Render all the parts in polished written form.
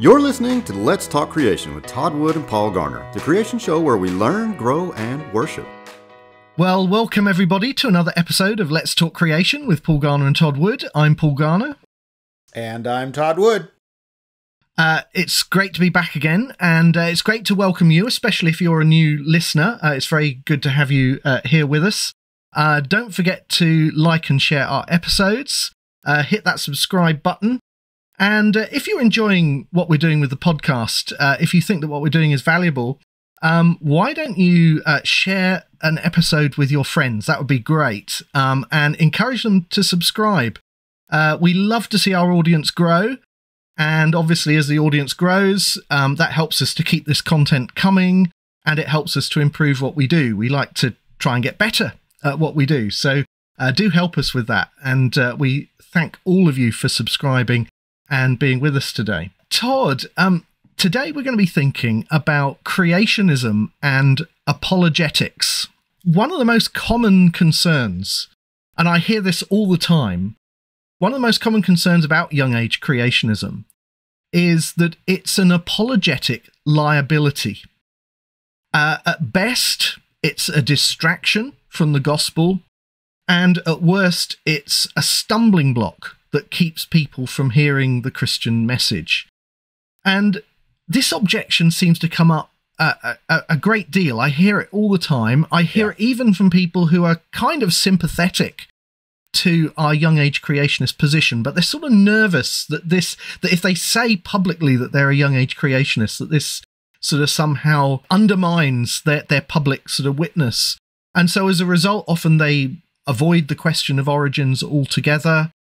You're listening to Let's Talk Creation with Todd Wood and Paul Garner, the creation show where we learn, grow, and worship. Well, welcome everybody to another episode of Let's Talk Creation with Paul Garner and Todd Wood. I'm Paul Garner. And I'm Todd Wood. It's great to be back again, and it's great to welcome you, especially if you're a new listener. It's very good to have you here with us. Don't forget to like and share our episodes. Hit that subscribe button. And if you're enjoying what we're doing with the podcast, if you think that what we're doing is valuable, why don't you share an episode with your friends? That would be great. And encourage them to subscribe. We love to see our audience grow. And obviously, as the audience grows, that helps us to keep this content coming, and it helps us to improve what we do. We like to try and get better at what we do. So do help us with that. And we thank all of you for subscribing and being with us today. Todd, today we're going to be thinking about creationism and apologetics. One of the most common concerns, and I hear this all the time, one of the most common concerns about YoungAge creationism is that it's an apologetic liability. At best, it's a distraction from the gospel, and at worst, it's a stumbling block that keeps people from hearing the Christian message. And this objection seems to come up a great deal. I hear it all the time. I hear it even from people who are kind of sympathetic to our YoungAge creationist position, but they're sort of nervous that if they say publicly that they're a YoungAge creationist, that this sort of somehow undermines their public sort of witness. And so as a result, often they avoid the question of origins altogether.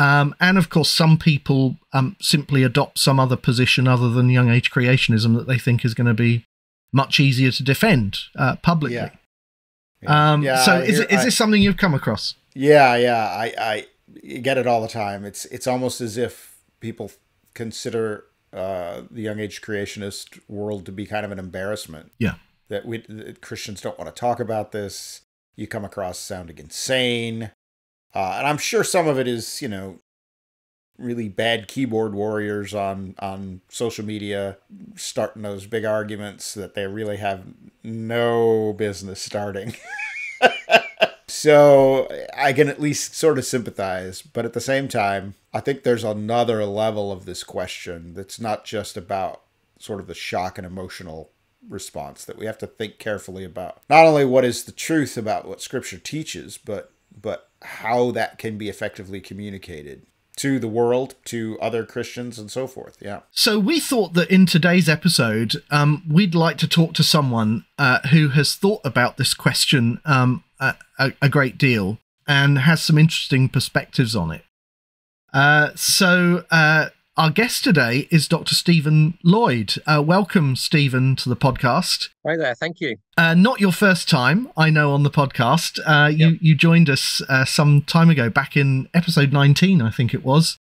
And of course, some people simply adopt some other position other than YoungAge creationism that they think is going to be much easier to defend publicly. So is this something you've come across? I get it all the time. It's almost as if people consider the YoungAge creationist world to be kind of an embarrassment. Yeah, that Christians don't want to talk about this. You come across sounding insane. And I'm sure some of it is, really bad keyboard warriors on social media starting those big arguments that they really have no business starting. So I can at least sort of sympathize. But at the same time, I think there's another level of this question that's not just about sort of the shock and emotional response, that we have to think carefully about not only what is the truth about what Scripture teaches, but how that can be effectively communicated to the world, to other Christians, and so forth. Yeah. So we thought that in today's episode, we'd like to talk to someone who has thought about this question a great deal and has some interesting perspectives on it. So our guest today is Dr. Stephen Lloyd. Welcome, Stephen, to the podcast. Hi there, thank you. Not your first time, I know, on the podcast. You joined us some time ago, back in episode 19, I think it was,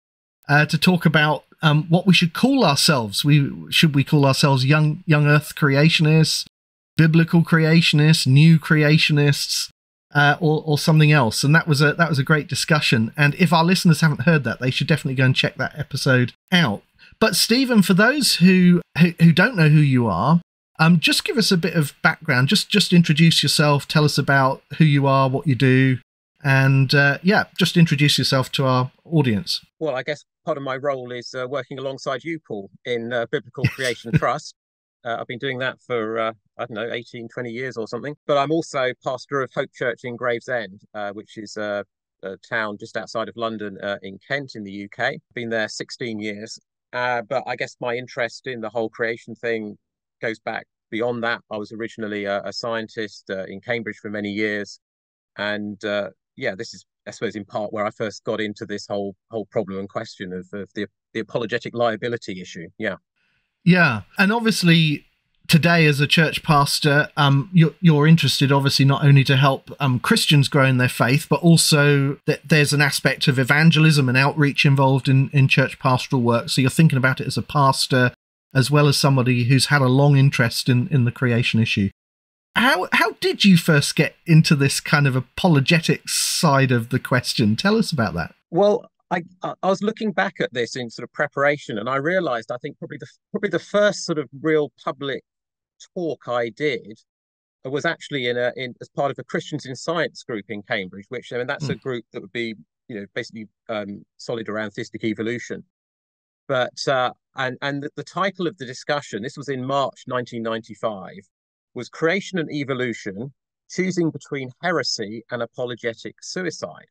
to talk about what we should call ourselves. Should we call ourselves young Earth creationists, biblical creationists, new creationists, or something else? And that was a great discussion. And if our listeners haven't heard that, they should definitely go and check that episode out. But Stephen, for those who don't know who you are, just give us a bit of background. Just introduce yourself. Tell us about who you are, what you do, and just introduce yourself to our audience. Well, I guess part of my role is working alongside you, Paul, in Biblical Creation Trust. I've been doing that for, 18, 20 years or something. But I'm also pastor of Hope Church in Gravesend, which is a town just outside of London in Kent in the UK. Been there 16 years. But I guess my interest in the whole creation thing goes back beyond that. I was originally a scientist in Cambridge for many years. And this is, I suppose, in part where I first got into this whole problem and question of the apologetic liability issue. Yeah. Yeah, and obviously today as a church pastor, you're interested, obviously, not only to help Christians grow in their faith, but also that there's an aspect of evangelism and outreach involved in church pastoral work. So you're thinking about it as a pastor, as well as somebody who's had a long interest in the creation issue. How did you first get into this kind of apologetics side of the question? Tell us about that. Well, I was looking back at this in sort of preparation, and I realised I think probably the first sort of real public talk I did was actually in as part of a Christians in Science group in Cambridge, which, I mean, that's a group that would be, basically solid around theistic evolution. But and the title of the discussion, this was in March 1995, was Creation and Evolution: Choosing Between Heresy and Apologetic Suicide.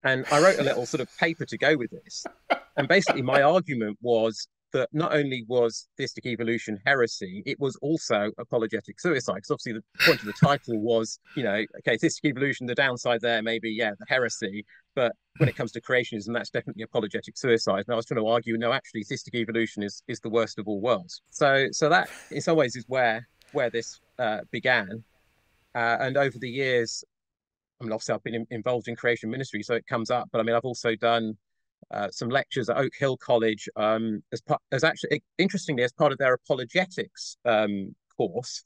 And I wrote a little sort of paper to go with this. And basically my argument was that not only was theistic evolution heresy, it was also apologetic suicide. Because obviously the point of the title was, okay, theistic evolution, the downside there may be, the heresy. But when it comes to creationism, that's definitely apologetic suicide. And I was trying to argue, no, actually, theistic evolution is the worst of all worlds. So that, in some ways, is where this began. And over the years, I mean, obviously, I've been involved in creation ministry, so it comes up. But I mean, I've also done some lectures at Oak Hill College, as actually, interestingly, as part of their apologetics course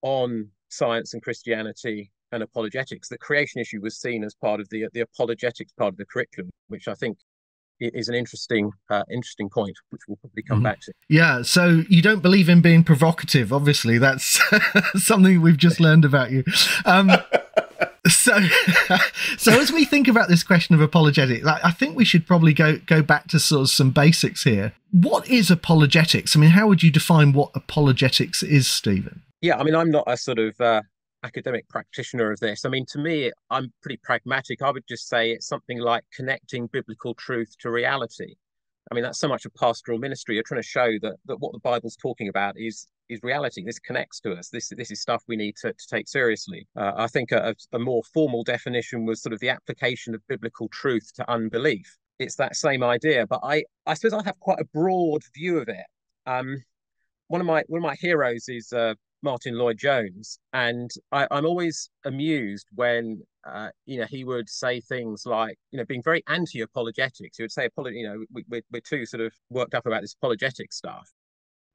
on science and Christianity and apologetics. The creation issue was seen as part of the apologetics part of the curriculum, which I think is an interesting point, which we'll probably come back to. Yeah, so you don't believe in being provocative, obviously. That's something we've just learned about you. So as we think about this question of apologetics, I think we should probably go back to sort of some basics here. What is apologetics? I mean, how would you define what apologetics is, Stephen? Yeah, I mean, I'm not a sort of academic practitioner of this. I mean, to me, I'm pretty pragmatic. I would just say it's something like connecting biblical truth to reality. I mean, that's so much of pastoral ministry. You're trying to show that what the Bible's talking about is reality. This connects to us. This is stuff we need to take seriously. I think a more formal definition was sort of the application of biblical truth to unbelief. It's that same idea, but I suppose I have quite a broad view of it. One of my heroes is Martin Lloyd-Jones, and I'm always amused when he would say things like, being very anti-apologetics. He would say, we're too sort of worked up about this apologetic stuff.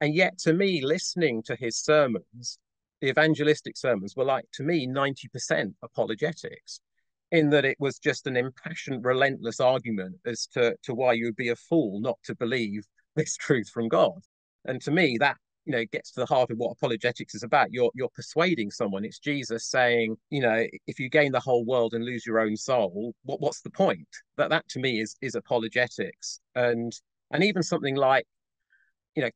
And yet, to me, listening to his sermons, the evangelistic sermons were like, to me, 90% apologetics, in that it was just an impassioned, relentless argument as to why you would be a fool not to believe this truth from God. And to me, that gets to the heart of what apologetics is about. You're persuading someone. It's Jesus saying, if you gain the whole world and lose your own soul, what's the point? That to me is apologetics. And even something like,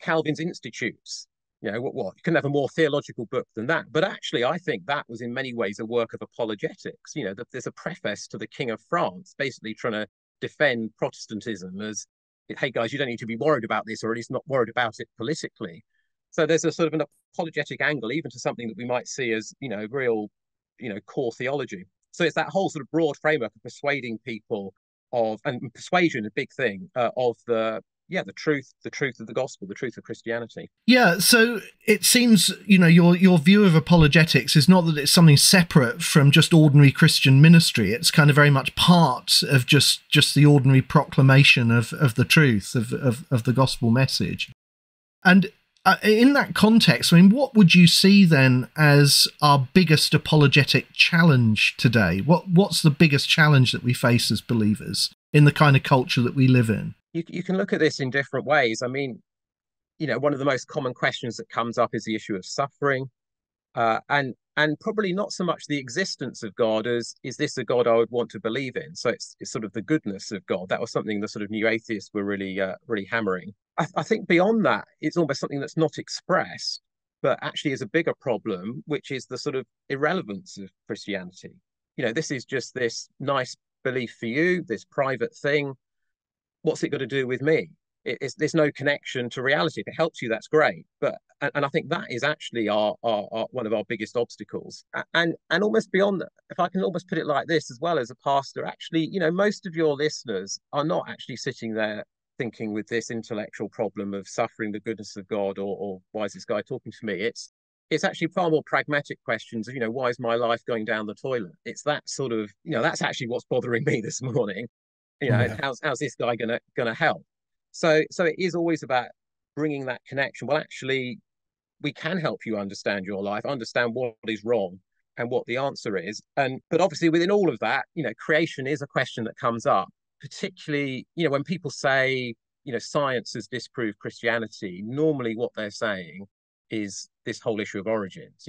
Calvin's Institutes. What you couldn't have a more theological book than that. But actually, I think that was in many ways a work of apologetics. There's a preface to the King of France, basically trying to defend Protestantism as, hey guys, you don't need to be worried about this, or at least not worried about it politically. So there's a sort of an apologetic angle, even to something that we might see as, real, core theology. So it's that whole sort of broad framework of persuading people and persuasion, a big thing, of the truth of the gospel, the truth of Christianity. Yeah, so it seems, your view of apologetics is not that it's something separate from just ordinary Christian ministry. It's kind of very much part of just the ordinary proclamation of the truth of the gospel message. And in that context, I mean, what would you see then as our biggest apologetic challenge today? What's the biggest challenge that we face as believers in the kind of culture that we live in? You can look at this in different ways. I mean, one of the most common questions that comes up is the issue of suffering, and probably not so much the existence of God as, is this a God I would want to believe in? So it's sort of the goodness of God. That was something the sort of new atheists were really hammering. I think beyond that, it's almost something that's not expressed, but actually is a bigger problem, which is the sort of irrelevance of Christianity. This is just this nice belief for you, this private thing. What's it got to do with me? There's no connection to reality. If it helps you, that's great. But I think that is actually our one of our biggest obstacles. And almost beyond that, if I can almost put it like this as well, as a pastor, actually, most of your listeners are not actually sitting there thinking with this intellectual problem of suffering, the goodness of God, or why is this guy talking to me? It's actually far more pragmatic questions of, why is my life going down the toilet? It's that sort of, that's actually what's bothering me this morning. How's this guy gonna help? So it is always about bringing that connection. Well, actually, we can help you understand your life, understand what is wrong and what the answer is. But obviously within all of that, creation is a question that comes up. particularly, when people say, science has disproved Christianity, normally what they're saying is this whole issue of origins,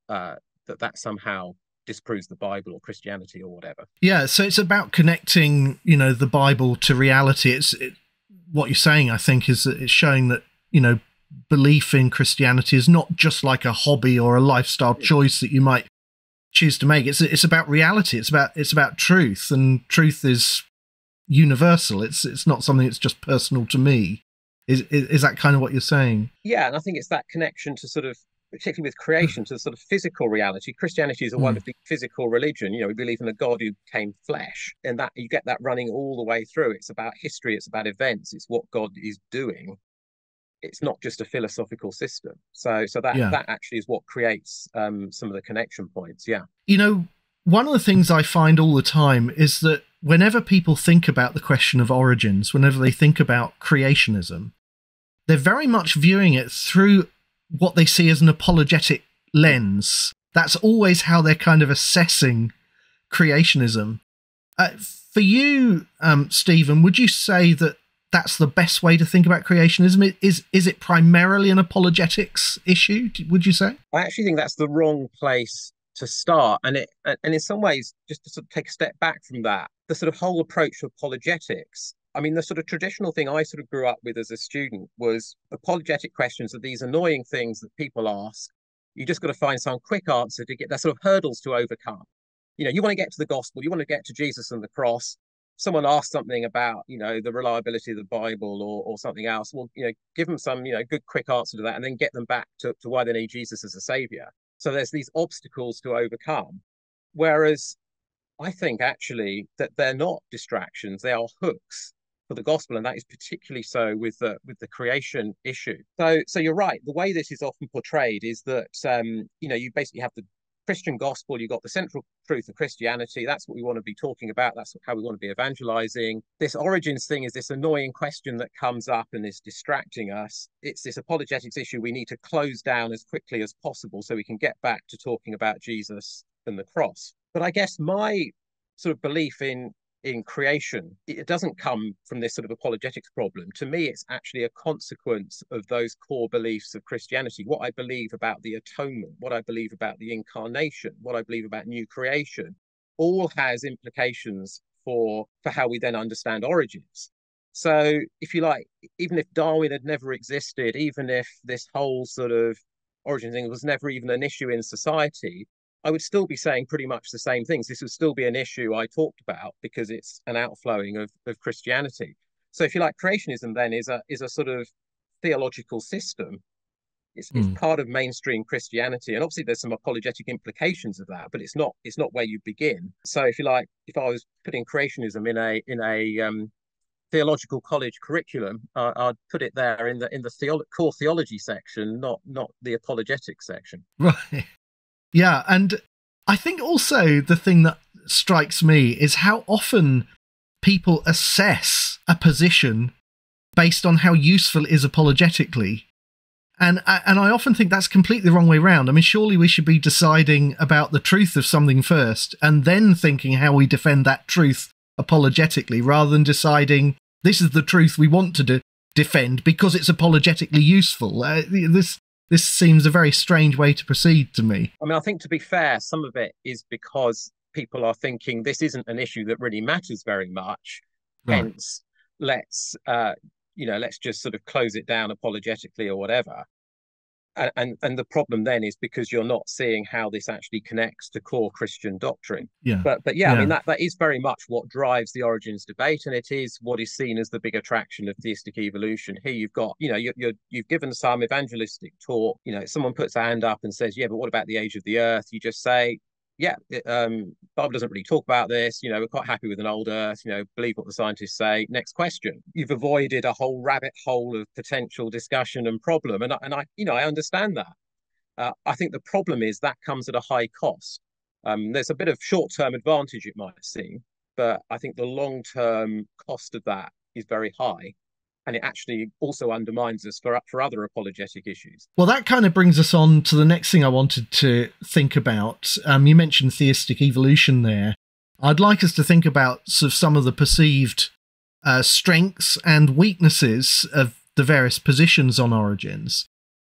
that somehow disproves the Bible or Christianity or whatever. Yeah, so it's about connecting, the Bible to reality. What you're saying, I think, is that it's showing that, belief in Christianity is not just like a hobby or a lifestyle choice that you might choose to make. It's about reality. It's about truth, and truth is universal. It's not something that's just personal to me. Is that kind of what you're saying? Yeah, and I think it's that connection to sort of, particularly with creation, to the sort of physical reality. Christianity is a wonderfully physical religion. We believe in a God who became flesh, and that you get that running all the way through. It's about history. It's about events. It's what God is doing. It's not just a philosophical system. So that actually is what creates some of the connection points. Yeah. One of the things I find all the time is that whenever people think about the question of origins, whenever they think about creationism, they're very much viewing it through what they see as an apologetic lens. That's always how they're kind of assessing creationism. For you, Stephen, would you say that that's the best way to think about creationism? Is it primarily an apologetics issue, would you say? I actually think that's the wrong place to start. And in some ways, just to sort of take a step back from that, the sort of whole approach to apologetics, I mean, the sort of traditional thing I sort of grew up with as a student was apologetic questions are these annoying things that people ask. You just got to find some quick answer to get, there's sort of hurdles to overcome. You want to get to the gospel, you want to get to Jesus and the cross. Someone asks something about, the reliability of the Bible or something else. Well, give them some, good quick answer to that, and then get them back to why they need Jesus as a savior. So there's these obstacles to overcome. Whereas I think actually that they're not distractions, they are hooks for the gospel, and that is particularly so with the creation issue. So you're right. The way this is often portrayed is that you basically have the Christian gospel, you've got the central truth of Christianity. That's what we want to be talking about. That's how we want to be evangelizing. This origins thing is this annoying question that comes up and is distracting us. It's this apologetics issue we need to close down as quickly as possible so we can get back to talking about Jesus and the cross. But I guess my sort of belief in creation, it doesn't come from this sort of apologetics problem. To me, it's actually a consequence of those core beliefs of Christianity. What I believe about the atonement, what I believe about the incarnation, what I believe about new creation, all has implications for how we then understand origins. So if you like, even if Darwin had never existed, even if this whole sort of origin thing was never even an issue in society, I would still be saying pretty much the same things. This would still be an issue I talked about because it's an outflowing of Christianity. So if you like, creationism then is a sort of theological system. It's part of mainstream Christianity. And obviously there's some apologetic implications of that, but it's not where you begin. So if you like, if I was putting creationism in a theological college curriculum, I'd put it there in the core theology section, not the apologetics section. Right. Yeah, and I think also the thing that strikes me is how often people assess a position based on how useful it is apologetically. And I often think that's completely the wrong way around. I mean, surely we should be deciding about the truth of something first and then thinking how we defend that truth apologetically, rather than deciding this is the truth we want to defend because it's apologetically useful. This seems a very strange way to proceed to me. I mean, I think to be fair, some of it is because people are thinking this isn't an issue that really matters very much. Right. Hence, let's just sort of close it down apologetically or whatever. And the problem then is because you're not seeing how this actually connects to core Christian doctrine. Yeah. But yeah, I mean, that is very much what drives the origins debate, and it is what is seen as the big attraction of theistic evolution. Here you've got, you've given some evangelistic talk. Someone puts a hand up and says, yeah, but what about the age of the earth? You just say, yeah, Bible doesn't really talk about this. We're quite happy with an old earth. Believe what the scientists say. Next question. You've avoided a whole rabbit hole of potential discussion and problem, and I understand that. I think the problem is that comes at a high cost. There's a bit of short-term advantage, it might seem, but I think the long-term cost of that is very high. And it actually also undermines us for other apologetic issues. Well, that kind of brings us on to the next thing I wanted to think about. You mentioned theistic evolution there. I'd like us to think about sort of some of the perceived strengths and weaknesses of the various positions on origins,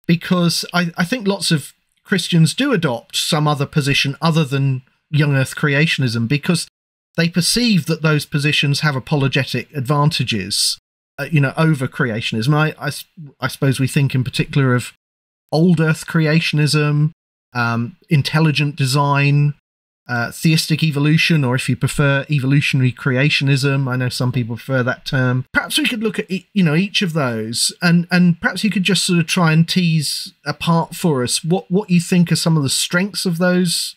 because I think lots of Christians do adopt some other position other than young Earth creationism because they perceive that those positions have apologetic advantages, over creationism. I suppose we think in particular of old Earth creationism, intelligent design, theistic evolution, or if you prefer, evolutionary creationism. I know some people prefer that term. Perhaps we could look at each of those, and perhaps you could just sort of try and tease apart for us what you think are some of the strengths of those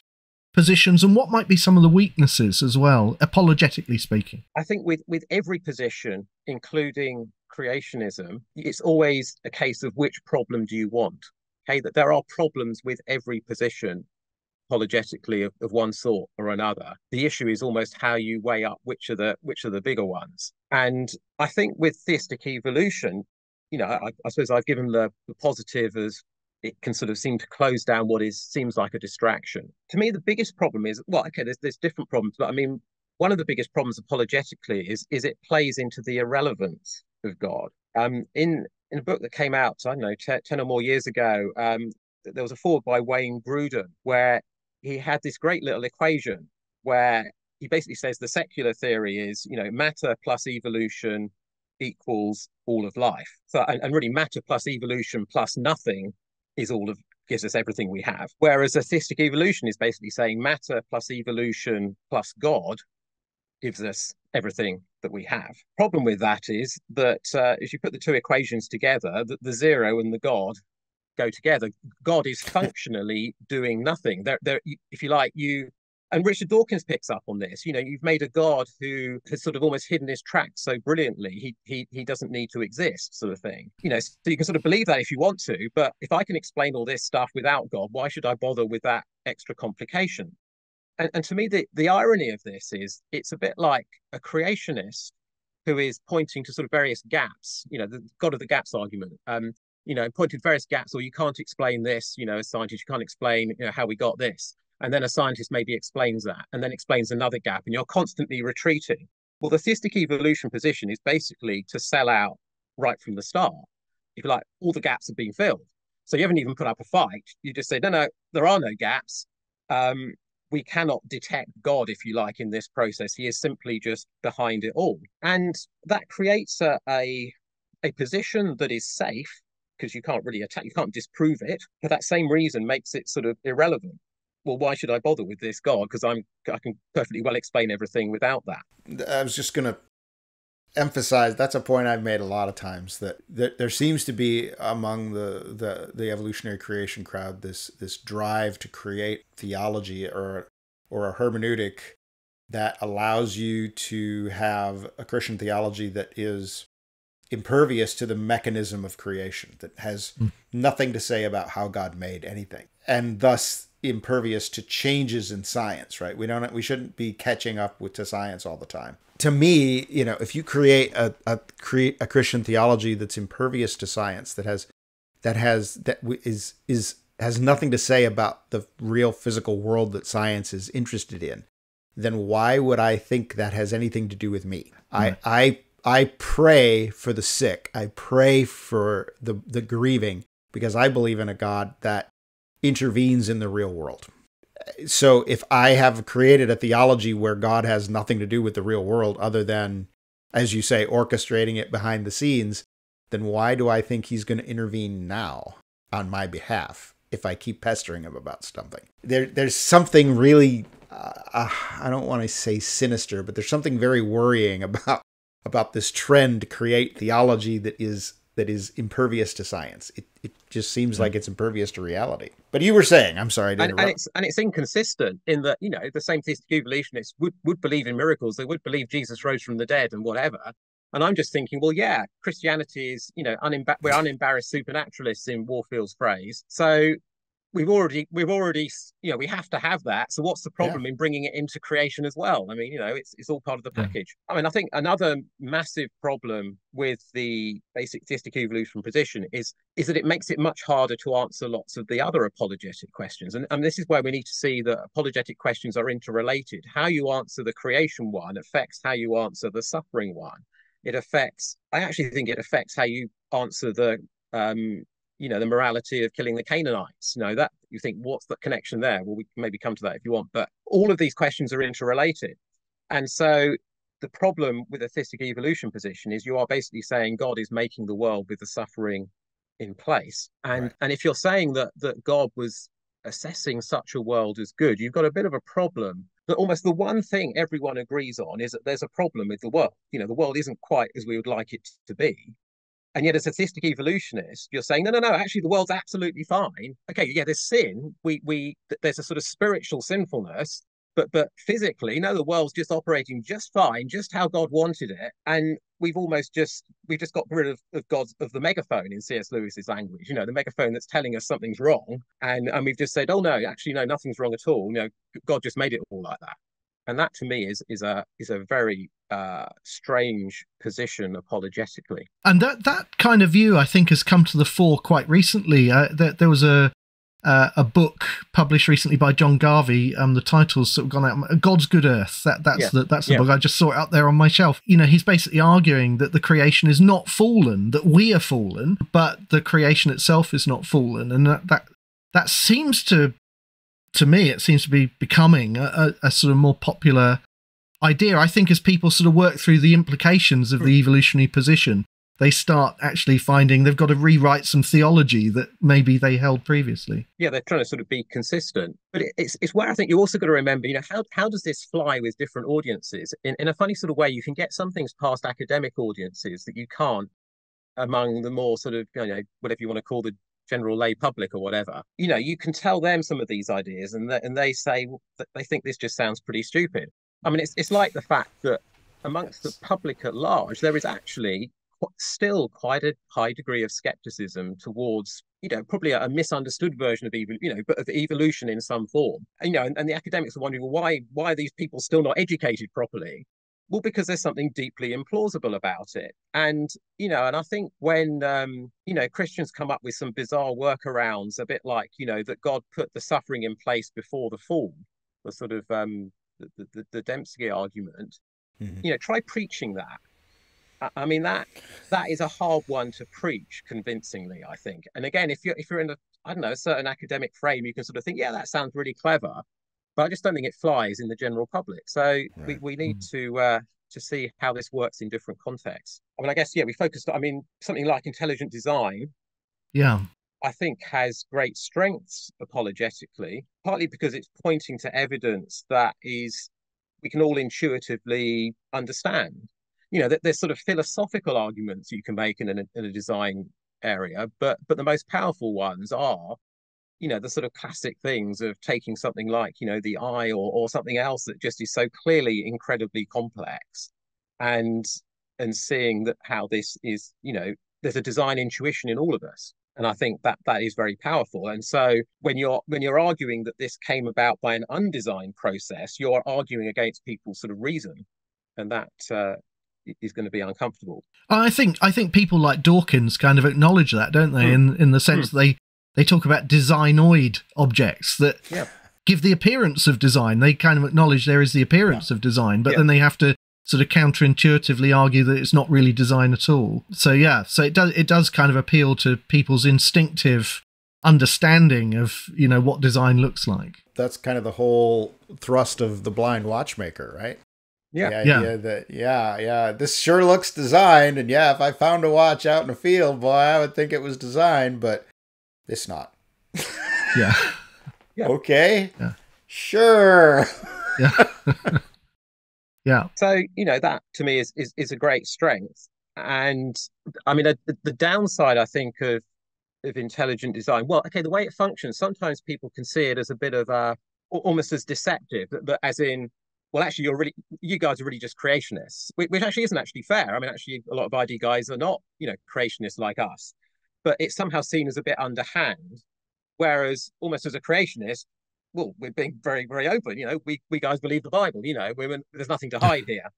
positions and what might be some of the weaknesses as well, apologetically speaking. I think with every position, including creationism, it's always a case of which problem do you want. Okay, that there are problems with every position apologetically of one sort or another. The issue is almost how you weigh up which are the bigger ones. And I think with theistic evolution, I suppose I've given the positive as it can sort of seem to close down what seems like a distraction. To me, the biggest problem is, well, okay, there's different problems, but I mean, one of the biggest problems apologetically is it plays into the irrelevance of God. In a book that came out, I don't know, 10 or more years ago, there was a foreword by Wayne Grudem where he had this great little equation where he basically says the secular theory is, matter plus evolution equals all of life. So, and really matter plus evolution plus nothing is gives us everything we have. Whereas a theistic evolution is basically saying matter plus evolution plus God gives us everything that we have. Problem with that is that as you put the two equations together, the zero and the God go together. God is functionally doing nothing. There, if you like, and Richard Dawkins picks up on this. You've made a God who has sort of almost hidden his tracks so brilliantly. He doesn't need to exist, sort of thing. So you can sort of believe that if you want to. But if I can explain all this stuff without God, why should I bother with that extra complication? And to me, the irony of this is it's a bit like a creationist who is pointing to sort of various gaps. The God of the gaps argument. Pointed various gaps, or you can't explain this, as scientists, you can't explain, how we got this. And then a scientist maybe explains that and then explains another gap, and you're constantly retreating. Well, the theistic evolution position is basically to sell out right from the start. If you like, all the gaps have been filled. So you haven't even put up a fight. You just say, no, there are no gaps. We cannot detect God, if you like, in this process. He is simply just behind it all. And that creates a position that is safe, because you can't really attack, you can't disprove it. For that same reason makes it sort of irrelevant. Well, why should I bother with this God? Because I can perfectly well explain everything without that. I was just going to emphasize, that's a point I've made a lot of times, that there seems to be among the evolutionary creation crowd this drive to create theology or a hermeneutic that allows you to have a Christian theology that is impervious to the mechanism of creation, that has nothing to say about how God made anything, and thus impervious to changes in science, right? We shouldn't be catching up to science all the time. To me, if you create a Christian theology that's impervious to science, that has nothing to say about the real physical world that science is interested in, then why would I think that has anything to do with me? I pray for the sick. I pray for the grieving, because I believe in a God that intervenes in the real world. So if I have created a theology where God has nothing to do with the real world other than, as you say, orchestrating it behind the scenes, then why do I think he's going to intervene now on my behalf if I keep pestering him about something? There's something really, I don't want to say sinister, but there's something very worrying about this trend to create theology that is impervious to science. It just seems like it's impervious to reality. But you were saying, I'm sorry to interrupt. And it's inconsistent in that, the same theistic evolutionists would believe in miracles. They would believe Jesus rose from the dead and whatever. And I'm just thinking, well, yeah, Christianity is, we're unembarrassed supernaturalists, in Warfield's phrase. So we've already, we have to have that. So what's the problem in bringing it into creation as well? I mean, it's all part of the package. I mean, I think another massive problem with the basic theistic evolution position is that it makes it much harder to answer lots of the other apologetic questions. And this is where we need to see that apologetic questions are interrelated. How you answer the creation one affects how you answer the suffering one. I actually think it affects how you answer the morality of killing the Canaanites. That you think, what's the connection there? Well, we can maybe come to that if you want, but all of these questions are interrelated. And so the problem with a theistic evolution position is you are basically saying God is making the world with the suffering in place. And if you're saying that God was assessing such a world as good, you've got a bit of a problem. But almost the one thing everyone agrees on is that there's a problem with the world. The world isn't quite as we would like it to be. And yet, as a theistic evolutionist, you're saying, no, actually, the world's absolutely fine. Okay, yeah, there's sin. There's a sort of spiritual sinfulness, but physically, no, the world's just operating just fine, just how God wanted it. And we've just got rid of the megaphone in C.S. Lewis's language. The megaphone that's telling us something's wrong, and we've just said, oh no, actually, no, nothing's wrong at all. God just made it all like that. And that, to me, is a very strange position apologetically. And that kind of view, I think, has come to the fore quite recently. There was a book published recently by John Garvey. The title's sort of gone out. God's Good Earth. That's the book. I just saw it up there on my shelf. He's basically arguing that the creation is not fallen, that we are fallen, but the creation itself is not fallen, and that seems to me, it seems to be becoming a sort of more popular idea. I think as people sort of work through the implications of the evolutionary position, they start actually finding they've got to rewrite some theology that maybe they held previously. Yeah, they're trying to sort of be consistent. But it's where I think you also got to remember, how does this fly with different audiences? In a funny sort of way, you can get some things past academic audiences that you can't among the more sort of, whatever you want to call the general lay public or whatever. You can tell them some of these ideas and they say, well, they think this just sounds pretty stupid. I mean, it's like the fact that amongst the public at large, there is actually still quite a high degree of skepticism towards, probably a misunderstood version of evolution in some form. And the academics are wondering, well, why are these people still not educated properly? Well, because there's something deeply implausible about it. And, and I think when, Christians come up with some bizarre workarounds, a bit like, that God put the suffering in place before the fall, the sort of the Dembski argument, try preaching that. I mean, that is a hard one to preach convincingly, I think. And again, if you're in a certain academic frame, you can sort of think, yeah, that sounds really clever. But I just don't think it flies in the general public. So we need to see how this works in different contexts. I mean, I guess, we focused, something like intelligent design. Yeah. I think has great strengths apologetically, partly because it's pointing to evidence that we can all intuitively understand. That there's sort of philosophical arguments you can make in a design area, but the most powerful ones are, the sort of classic things of taking something like, the eye or something else that just is so clearly incredibly complex and seeing that how this is, there's a design intuition in all of us. And I think that is very powerful. And so when you're arguing that this came about by an undesigned process, you're arguing against people's sort of reason. And that is going to be uncomfortable. I think people like Dawkins kind of acknowledge that, don't they? In the sense that they talk about designoid objects that give the appearance of design. They kind of acknowledge there is the appearance of design, but then they have to sort of counterintuitively argue that it's not really design at all. So it does kind of appeal to people's instinctive understanding of what design looks like. That's kind of the whole thrust of The Blind Watchmaker, right? Yeah. The idea that, this sure looks designed, and if I found a watch out in a field, boy, I would think it was designed, but it's not. Yeah. Okay. Yeah. Sure. Yeah. Yeah. So, that to me is a great strength. And I mean, the downside, I think, of intelligent design, well, okay, the way it functions, sometimes people can see it as a bit of almost as deceptive, that as in, well, actually, you guys are really just creationists, which actually isn't actually fair. I mean, actually, a lot of ID guys are not, creationists like us, but it's somehow seen as a bit underhand. Whereas almost as a creationist, well, we're being very, very open. We guys believe the Bible. There's nothing to hide here,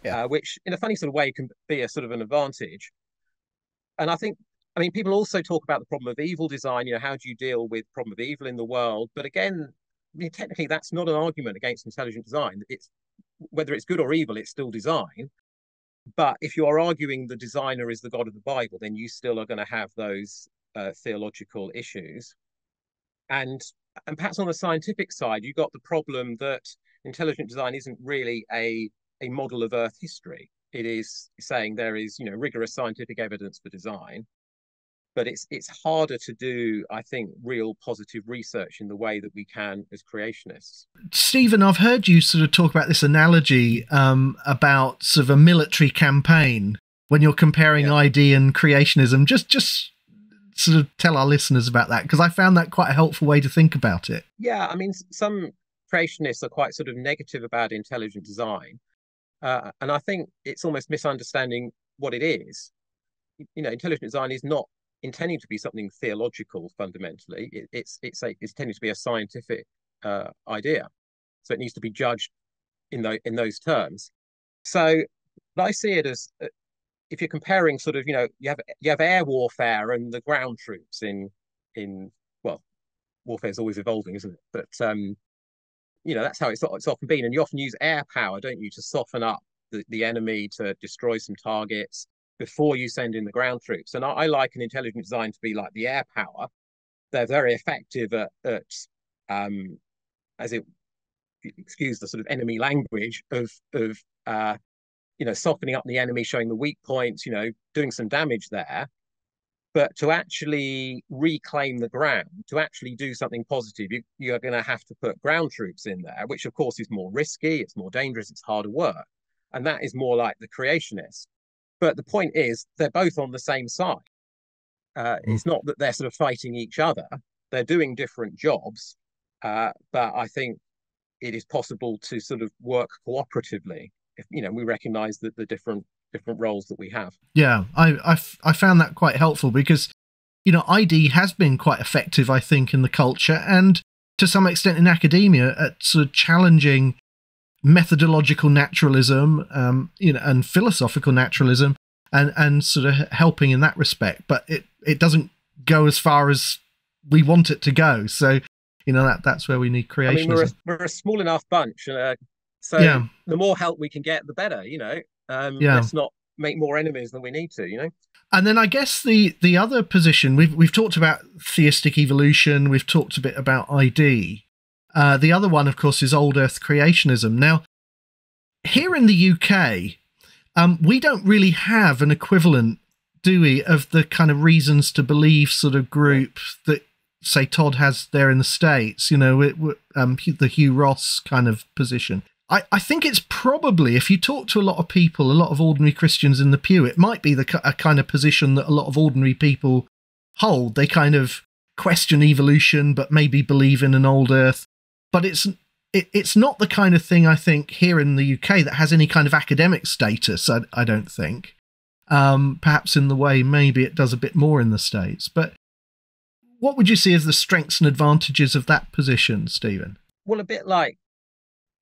Yeah. which in a funny sort of way can be a sort of an advantage. And I mean, people also talk about the problem of evil design. How do you deal with the problem of evil in the world? But again, I mean, technically, that's not an argument against intelligent design. It's whether it's good or evil, it's still design. But if you are arguing the designer is the God of the Bible, then you still are going to have those theological issues. And perhaps on the scientific side, you've got the problem that intelligent design isn't really a model of Earth history. It is saying there is, rigorous scientific evidence for design, but it's harder to do, I think, real positive research in the way that we can as creationists. Stephen, I've heard you sort of talk about this analogy about sort of a military campaign when you're comparing ID and creationism. Just sort of tell our listeners about that, because I found that quite a helpful way to think about it. Yeah, I mean, some creationists are quite sort of negative about intelligent design. And I think it's almost misunderstanding what it is. Intelligent design is not intending to be something theological fundamentally. It's intending to be a scientific idea. So it needs to be judged in those terms. So I see it as if you're comparing sort of, you have air warfare and the ground troops in well, warfare is always evolving, isn't it? But that's how it's often been. And you often use air power, don't you, to soften up the enemy, to destroy some targets before you send in the ground troops. And I like an intelligent design to be like the air power. They're very effective at as it, excuse the sort of enemy language of softening up the enemy, showing the weak points, doing some damage there. But to actually reclaim the ground, to actually do something positive, you're going to have to put ground troops in there, which of course is more risky, it's more dangerous, it's harder work. And that is more like the creationists. But the point is, they're both on the same side. It's not that they're sort of fighting each other. They're doing different jobs. But I think it is possible to sort of work cooperatively if, we recognize that the different roles that we have. Yeah, I found that quite helpful because, ID has been quite effective, I think, in the culture and to some extent in academia at sort of challenging methodological naturalism, and philosophical naturalism and sort of helping in that respect. But it doesn't go as far as we want it to go. So, that's where we need creationism. I mean, we're a small enough bunch. So the more help we can get, the better, Let's not make more enemies than we need to, And then I guess the other position, we've talked about theistic evolution, we've talked a bit about ID. The other one, of course, is old Earth creationism. Now, here in the UK, we don't really have an equivalent, do we, of the kind of reasons to believe sort of group that, say, Todd has there in the States, the Hugh Ross kind of position. I think it's probably, if you talk to a lot of people, a lot of ordinary Christians in the pew, it might be a kind of position that a lot of ordinary people hold. They kind of question evolution, but maybe believe in an old Earth. But it's not the kind of thing, I think, here in the UK that has any kind of academic status, I don't think. Perhaps in the way maybe it does a bit more in the States. But what would you see as the strengths and advantages of that position, Stephen? Well, a bit like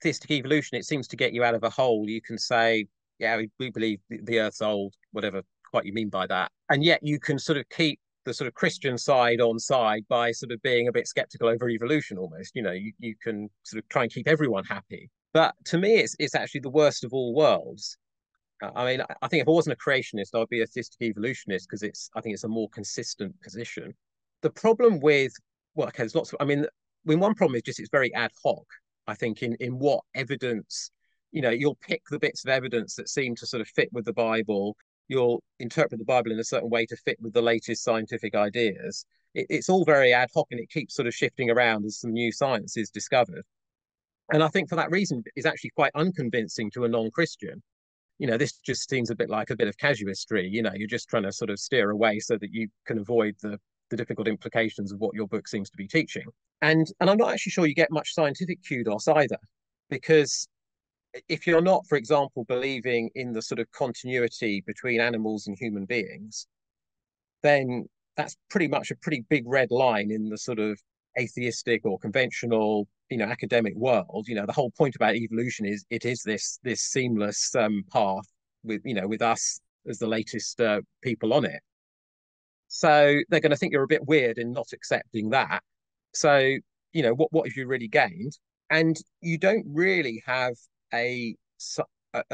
theistic evolution, it seems to get you out of a hole. You can say, yeah, we believe the Earth's old, whatever quite you mean by that. And yet you can sort of keep the sort of Christian side on side by sort of being a bit skeptical over evolution almost. You can sort of try and keep everyone happy. But to me, it's actually the worst of all worlds. I mean, I think if I wasn't a creationist, I'd be a theistic evolutionist because I think it's a more consistent position. The problem with, there's lots of, one problem is just it's very ad hoc. I think in what evidence, you'll pick the bits of evidence that seem to sort of fit with the Bible. You'll interpret the Bible in a certain way to fit with the latest scientific ideas. It's all very ad hoc and it keeps sort of shifting around as some new science is discovered. And I think for that reason, it's actually quite unconvincing to a non-Christian. This just seems a bit like a bit of casuistry. You're just trying to sort of steer away so that you can avoid the difficult implications of what your book seems to be teaching. And I'm not actually sure you get much scientific kudos either, because if you're not, for example, believing in the sort of continuity between animals and human beings, then that's pretty much a pretty big red line in the sort of atheistic or conventional, academic world, the whole point about evolution is it is this seamless path with us as the latest people on it. So they're going to think you're a bit weird in not accepting that. So, what have you really gained? And you don't really have a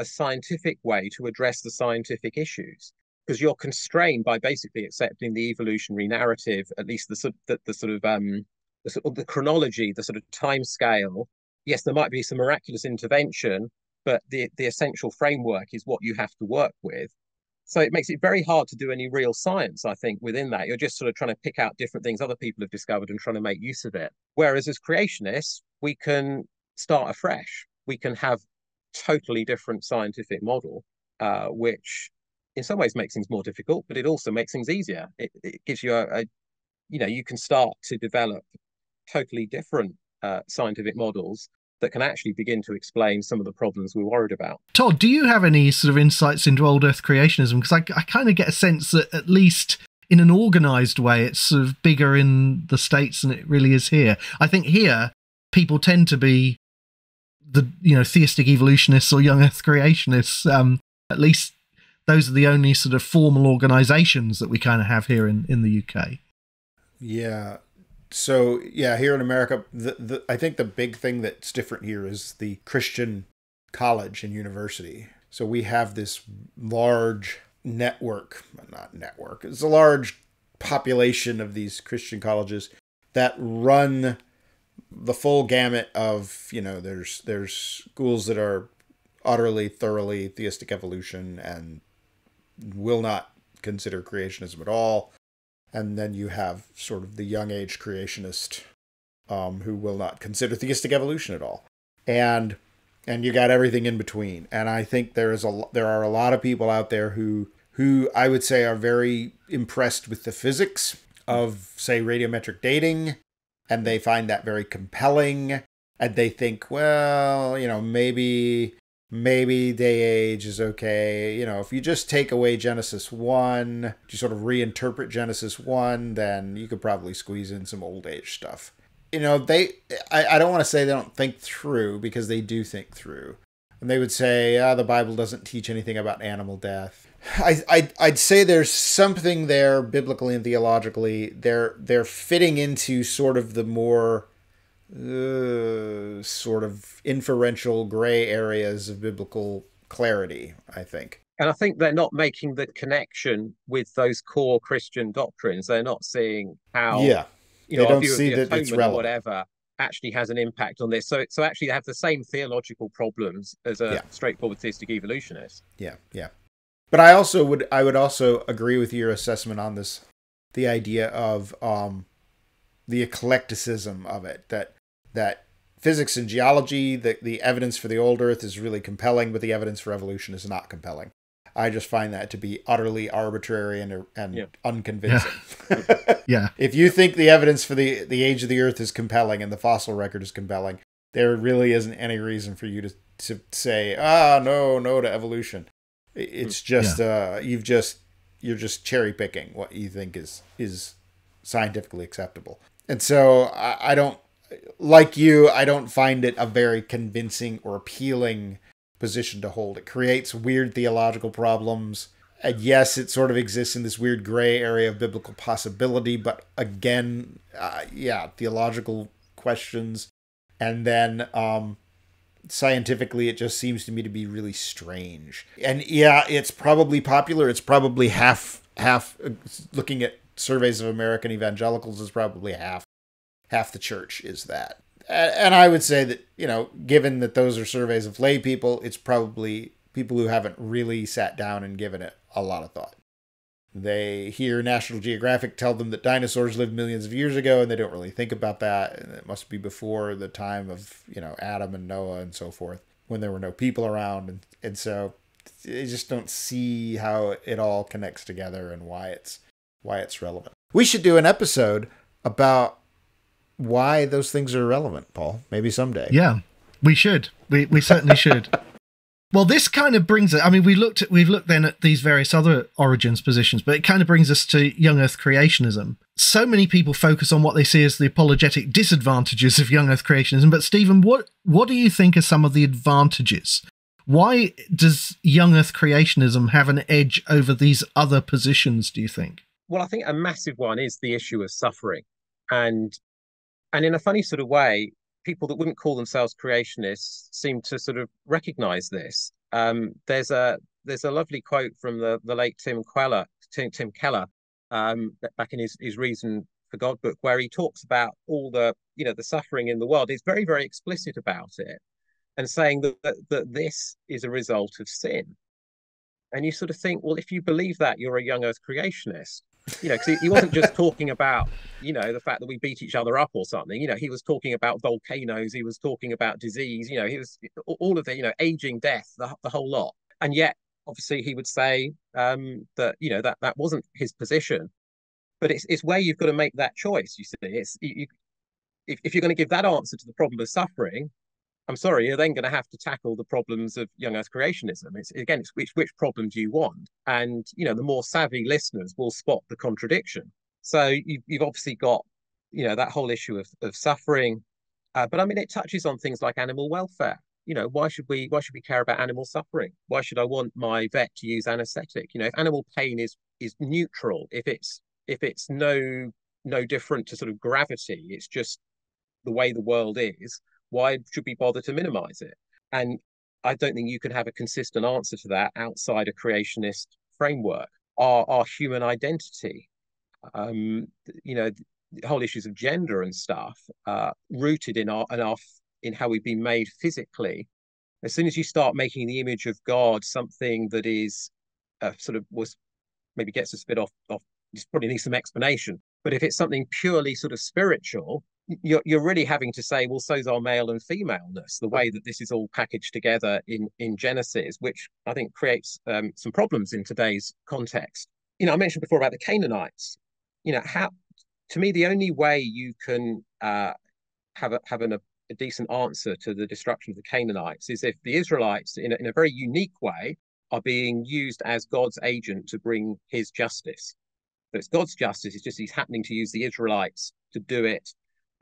scientific way to address the scientific issues, because you're constrained by basically accepting the evolutionary narrative, at least the chronology, the sort of time scale. Yes, there might be some miraculous intervention, but the essential framework is what you have to work with. So it makes it very hard to do any real science, I think, within that. You're just sort of trying to pick out different things other people have discovered and trying to make use of it. Whereas as creationists, we can start afresh. We can have totally different scientific model, which in some ways makes things more difficult, but it also makes things easier. It gives you you can start to develop totally different scientific models that can actually begin to explain some of the problems we're worried about. Todd, do you have any sort of insights into old Earth creationism? Because I kind of get a sense that, at least in an organised way, it's sort of bigger in the States than it really is here. I think here, people tend to be the theistic evolutionists or young Earth creationists. At least those are the only sort of formal organisations that we kind of have here in the UK. Yeah. So, here in America, I think the big thing that's different here is the Christian college and university. So we have this large it's a large population of these Christian colleges that run the full gamut of, there's schools that are utterly, thoroughly theistic evolution and will not consider creationism at all. And then you have sort of the YoungAge Creationist, who will not consider theistic evolution at all. And you got everything in between. And I think there are a lot of people out there who I would say are very impressed with the physics of, say, radiometric dating, and they find that very compelling. And they think, well, maybe day age is okay. If you just take away Genesis 1, you sort of reinterpret Genesis 1, then you could probably squeeze in some old age stuff. I don't want to say they don't think through, because they do think through. And they would say, the Bible doesn't teach anything about animal death. I'd say there's something there biblically and theologically. They're fitting into sort of the more sort of inferential gray areas of biblical clarity, I think. And I think they're not making the connection with those core Christian doctrines. They're not seeing how, they don't see that it's relevant. Whatever actually has an impact on this. So actually they have the same theological problems as a straightforward theistic evolutionist. Yeah. But I would also agree with your assessment on this, the idea of the eclecticism of it, that physics and geology, the evidence for the old Earth is really compelling, but the evidence for evolution is not compelling. I just find that to be utterly arbitrary and unconvincing. Yeah. If you think the evidence for the age of the Earth is compelling and the fossil record is compelling, there really isn't any reason for you to say, no to evolution. It's just you're just cherry picking what you think is scientifically acceptable. And so I don't, like you, I don't find it a very convincing or appealing position to hold. It creates weird theological problems. And yes, it sort of exists in this weird gray area of biblical possibility, but again, theological questions. And then scientifically, it just seems to me to be really strange. And it's probably popular. It's probably half, looking at surveys of American evangelicals, is probably half the church is that. And I would say that, given that those are surveys of lay people, it's probably people who haven't really sat down and given it a lot of thought. They hear National Geographic tell them that dinosaurs lived millions of years ago, and they don't really think about that. And it must be before the time of, Adam and Noah and so forth, when there were no people around. And so they just don't see how it all connects together and why it's relevant. We should do an episode about why those things are relevant, Paul. Maybe someday. Yeah, we should. We certainly should. Well, this kind of brings it. I mean, we've looked then at these various other origins positions, but it kind of brings us to young Earth creationism. So many people focus on what they see as the apologetic disadvantages of young Earth creationism. But Stephen, what do you think are some of the advantages? Why does young Earth creationism have an edge over these other positions, do you think? Well, I think a massive one is the issue of suffering. And in a funny sort of way, people that wouldn't call themselves creationists seem to sort of recognize this. There's a lovely quote from the late Tim Keller, back in his Reason for God book, where he talks about all the suffering in the world. He's very, very explicit about it, and saying that this is a result of sin. And you sort of think, well, if you believe that, you're a young Earth creationist. Because he wasn't just talking about, the fact that we beat each other up or something. He was talking about volcanoes. He was talking about disease. He was all of the, aging, death, the whole lot. And yet, obviously, he would say that wasn't his position. But it's where you've got to make that choice. You see, if you're going to give that answer to the problem of suffering, I'm sorry, you're then going to have to tackle the problems of young Earth creationism. It's which problem do you want? And, the more savvy listeners will spot the contradiction. So you've obviously got, that whole issue of suffering. But I mean, it touches on things like animal welfare. Why should we care about animal suffering? Why should I want my vet to use anesthetic? If animal pain is neutral, if it's no different to sort of gravity, it's just the way the world is, why should we bother to minimize it? And I don't think you can have a consistent answer to that outside a creationist framework. Our human identity, the whole issues of gender and stuff, rooted in how we've been made physically. As soon as you start making the image of God something that is maybe gets us a bit off, just probably needs some explanation. But if it's something purely sort of spiritual, you're really having to say, well, so's our male and femaleness, the way that this is all packaged together in Genesis, which I think creates some problems in today's context. I mentioned before about the Canaanites. To me, the only way you can have a decent answer to the destruction of the Canaanites is if the Israelites, in a very unique way, are being used as God's agent to bring his justice. So it's God's justice, it's just he's happening to use the Israelites to do it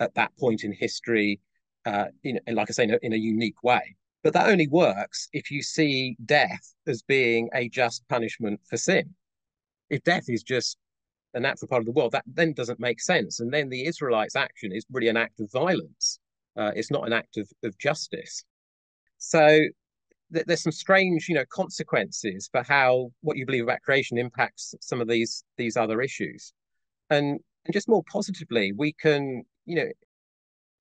at that point in history, and like I say, in a unique way. But that only works if you see death as being a just punishment for sin. If death is just a natural part of the world, that then doesn't make sense. And then the Israelites' action is really an act of violence. It's not an act of justice. So there's some strange, consequences for how what you believe about creation impacts some of these other issues. And just more positively, we can,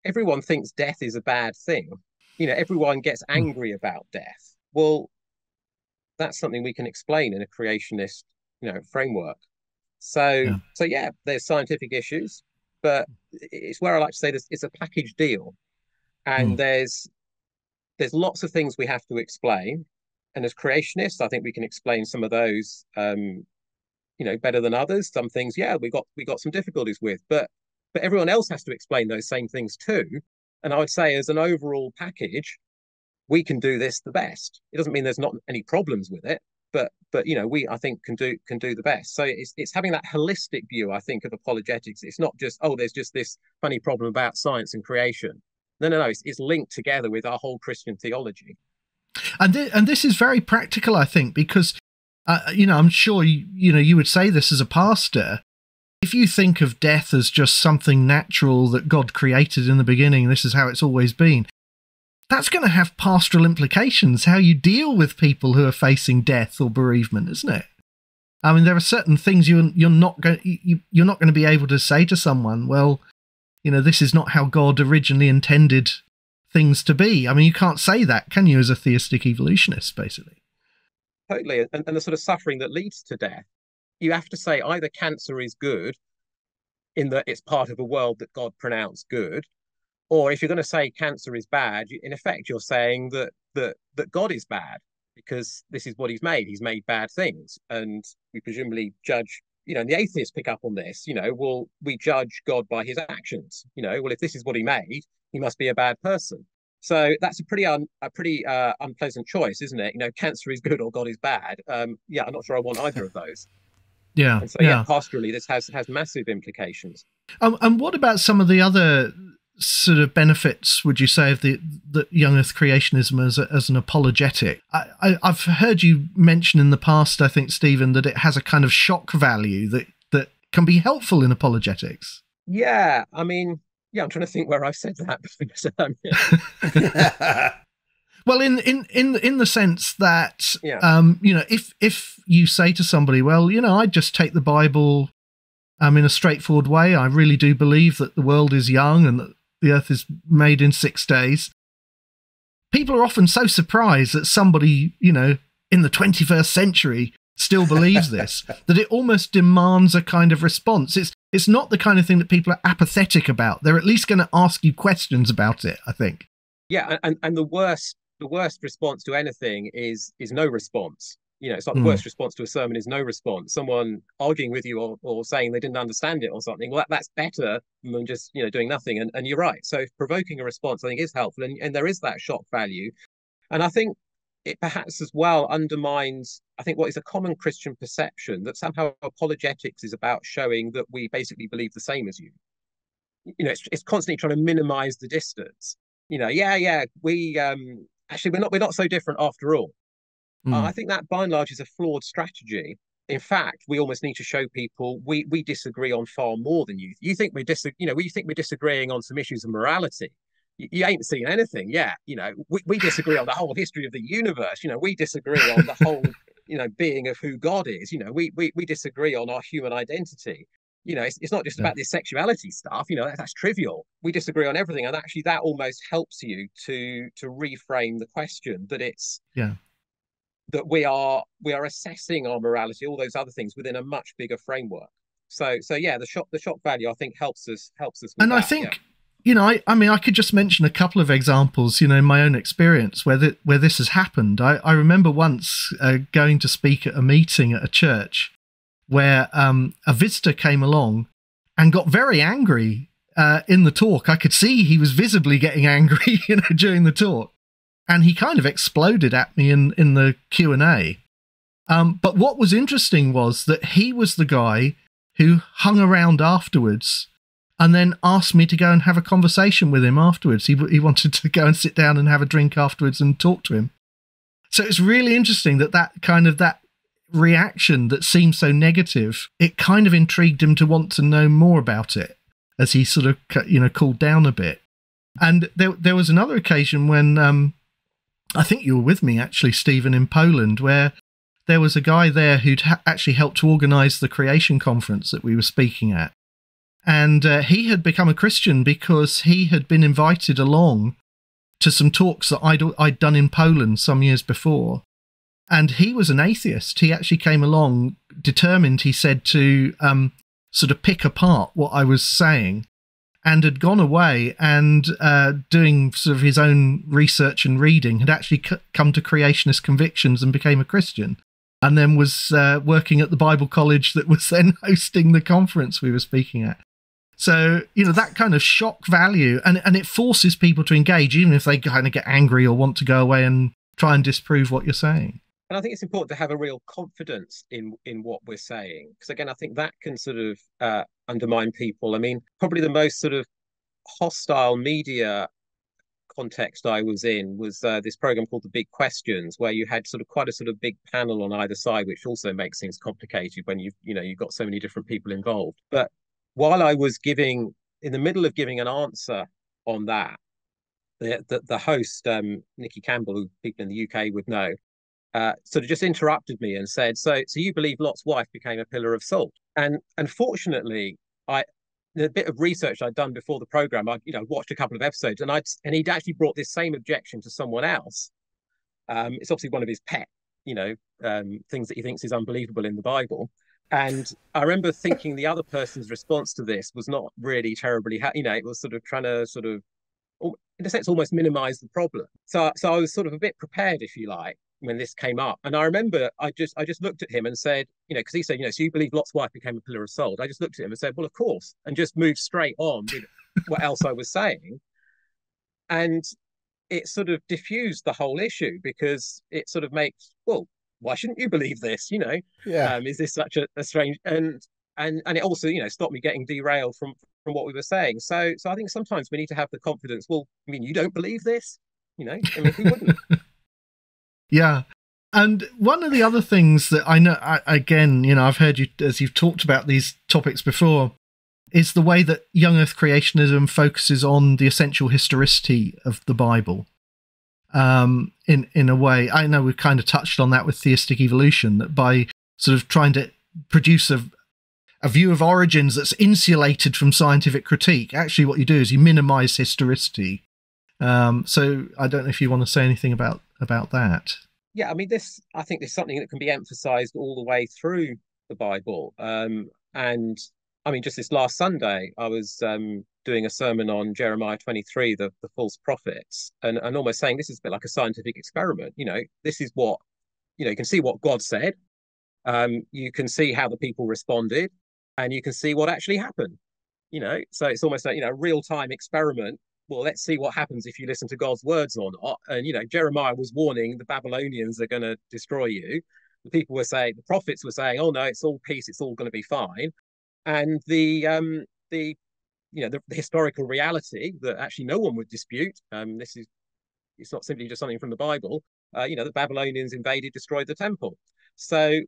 everyone thinks death is a bad thing. Everyone gets angry about death. Well, that's something we can explain in a creationist, framework. So there's scientific issues, but it's where I like to say this: it's a package deal, and there's lots of things we have to explain. And as creationists, I think we can explain some of those, better than others. Some things, we got some difficulties with, but everyone else has to explain those same things too. And I would say, as an overall package, we can do this the best. It doesn't mean there's not any problems with it, but we, I think, can do the best. So it's having that holistic view, I think, of apologetics. It's not just, there's just this funny problem about science and creation. No. It's linked together with our whole Christian theology. And this is very practical, I think, because I'm sure you would say this as a pastor. If you think of death as just something natural that God created in the beginning, this is how it's always been, that's going to have pastoral implications, how you deal with people who are facing death or bereavement, isn't it? I mean, there are certain things you're not going to be able to say to someone, well, this is not how God originally intended things to be. I mean, you can't say that, can you, as a theistic evolutionist, basically? Totally. And the sort of suffering that leads to death, you have to say either cancer is good in that it's part of a world that God pronounced good, or if you're going to say cancer is bad, in effect, you're saying that God is bad because this is what he's made. He's made bad things. And we presumably judge, and the atheists pick up on this, we judge God by his actions. Well, if this is what he made, he must be a bad person. So that's a pretty unpleasant choice, isn't it? You know, cancer is good or God is bad. Yeah, I'm not sure I want either of those. Yeah, And so, yeah, pastorally, this has massive implications. And what about some of the other sort of benefits, would you say, of the young Earth creationism as an apologetic? I've heard you mention in the past, I think, Stephen, that it has a kind of shock value that can be helpful in apologetics. Yeah, I mean, yeah, I'm trying to think where I've said that. Well, in the sense that, yeah. You know, if you say to somebody, well, you know, I just take the Bible in a straightforward way. I really do believe that the world is young and that the earth is made in 6 days. People are often so surprised that somebody, you know, in the 21st century still believes this, that it almost demands a kind of response. It's not the kind of thing that people are apathetic about. They're at least going to ask you questions about it, I think. Yeah, and the worst response to anything is no response. You know, it's like the worst response to a sermon is no response. Someone arguing with you or saying they didn't understand it or something. Well, that's better than just, you know, doing nothing. And you're right. So provoking a response, I think, is helpful. And there is that shock value. And I think it perhaps as well undermines, I think, what is a common Christian perception that somehow apologetics is about showing that we basically believe the same as you. You know, it's constantly trying to minimize the distance. You know, we actually we're not so different after all. I think that by and large is a flawed strategy. In fact, we almost need to show people we disagree on far more than you. You think we think we're disagreeing on some issues of morality. You ain't seen anything yet. You know, we disagree on the whole history of the universe. You know, we disagree on the whole, you know, being of who God is. You know, we disagree on our human identity. You know, it's not just about this sexuality stuff. You know, that's trivial. We disagree on everything, and actually, that almost helps you to reframe the question that it's that we are assessing our morality, all those other things within a much bigger framework. So yeah, the shock value, I think, helps us with and that, I think. You know, I mean, I could just mention a couple of examples, you know, in my own experience where this has happened. I remember once going to speak at a meeting at a church where a visitor came along and got very angry in the talk. I could see he was visibly getting angry, you know, during the talk, and he kind of exploded at me in the Q&A. But what was interesting was that he was the guy who hung around afterwards and then asked me to go and have a conversation with him afterwards. He wanted to go and sit down and have a drink afterwards and talk to him. So it's really interesting that reaction that seemed so negative, it kind of intrigued him to want to know more about it as he sort of, you know, cooled down a bit. And there was another occasion when I think you were with me, actually, Stephen, in Poland, where there was a guy there who'd actually helped to organise the creation conference that we were speaking at. And he had become a Christian because he had been invited along to some talks that I'd done in Poland some years before. And he was an atheist. He actually came along determined, he said, to sort of pick apart what I was saying, and had gone away and doing sort of his own research and reading, had actually come to creationist convictions and became a Christian. And then was working at the Bible college that was then hosting the conference we were speaking at. So, you know, that kind of shock value, and it forces people to engage, even if they kind of get angry or want to go away and try and disprove what you're saying. And I think it's important to have a real confidence in what we're saying, because again, I think that can sort of undermine people. I mean, probably the most sort of hostile media context I was in was this program called The Big Questions, where you had sort of quite a sort of big panel on either side, which also makes things complicated when you've got so many different people involved. But while I was in the middle of giving an answer on that, the host, Nikki Campbell, who people in the UK would know, sort of just interrupted me and said, so you believe Lot's wife became a pillar of salt? And unfortunately, the bit of research I'd done before the program, I watched a couple of episodes, and he'd actually brought this same objection to someone else. It's obviously one of his pet, things that he thinks is unbelievable in the Bible. And I remember thinking the other person's response to this was not really terribly, it was sort of trying to sort of, in a sense, almost minimize the problem. So I was sort of a bit prepared, if you like, when this came up. And I remember I just looked at him and said, because he said, so you believe Lot's wife became a pillar of salt? I just looked at him and said, well, of course, and just moved straight on with what else I was saying. And it sort of diffused the whole issue, because it sort of makes, well, why shouldn't you believe this? Yeah. Is this such a strange, and it also, stopped me getting derailed from what we were saying. So I think sometimes we need to have the confidence. Well, I mean, you don't believe this? I mean, who wouldn't? Yeah. And one of the other things that I know, again, I've heard you, as you've talked about these topics before, is the way that young Earth creationism focuses on the essential historicity of the Bible. In a way, I know we've kind of touched on that with theistic evolution, that by sort of trying to produce a view of origins that's insulated from scientific critique, actually what you do is you minimize historicity. So I don't know if you want to say anything about that. Yeah, I mean, I think this is something that can be emphasized all the way through the Bible. And I mean, just this last Sunday, I was doing a sermon on Jeremiah 23, the false prophets, and almost saying this is a bit like a scientific experiment. This is what, you can see what God said. You can see how the people responded, and you can see what actually happened. So it's almost like, a real-time experiment. Well, let's see what happens if you listen to God's words or not. And, Jeremiah was warning the Babylonians are going to destroy you. The prophets were saying, oh, no, it's all peace. It's all going to be fine. And the historical reality that actually no one would dispute. It's not simply just something from the Bible. The Babylonians invaded, destroyed the temple. So,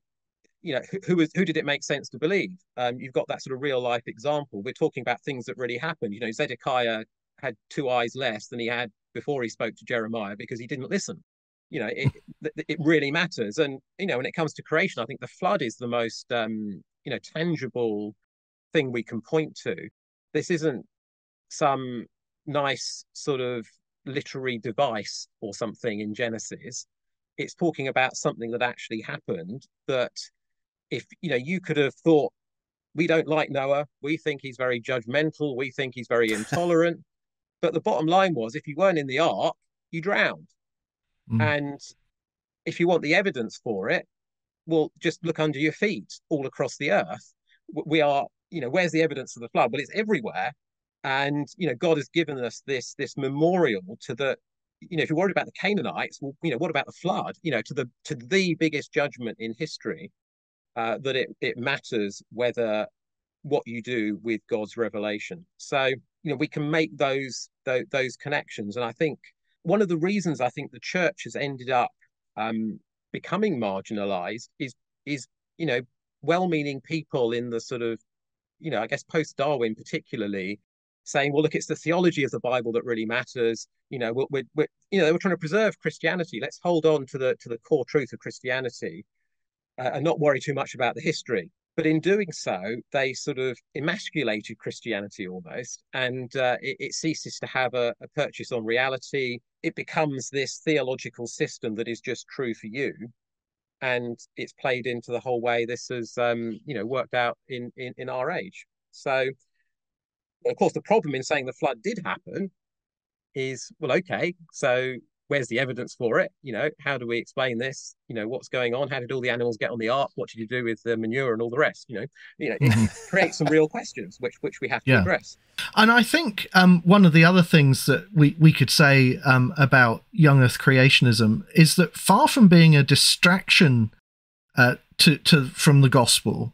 who did it make sense to believe? You've got that sort of real life example. We're talking about things that really happened. Zedekiah had 2 eyes less than he had before he spoke to Jeremiah because he didn't listen. It really matters. And, when it comes to creation, I think the flood is the most, tangible thing we can point to. This isn't some nice sort of literary device or something in Genesis. It's talking about something that actually happened, that if, you could have thought, we don't like Noah, we think he's very judgmental, we think he's very intolerant. But the bottom line was, if you weren't in the ark, you drowned. And if you want the evidence for it, well, just look under your feet all across the earth. We are, where's the evidence of the flood? Well, it's everywhere. And, God has given us this memorial to the, if you're worried about the Canaanites, well, what about the flood? To the biggest judgment in history, that it matters what you do with God's revelation. So, we can make those connections. And I think one of the reasons I think the church has ended up becoming marginalized is well-meaning people in the sort of, I guess post-Darwin particularly, saying, well, look, it's the theology of the Bible that really matters. We're trying to preserve Christianity. Let's hold on to the core truth of Christianity, and not worry too much about the history. But in doing so, they sort of emasculated Christianity almost, and it ceases to have a purchase on reality. It becomes this theological system that is just true for you, and it's played into the whole way this has worked out in our age. So, of course, the problem in saying the flood did happen is, well, okay, so where's the evidence for it? How do we explain this? What's going on? How did all the animals get on the ark? What did you do with the manure and all the rest? It creates some real questions which we have to address. And I think one of the other things that we could say about young Earth creationism is that far from being a distraction from the gospel,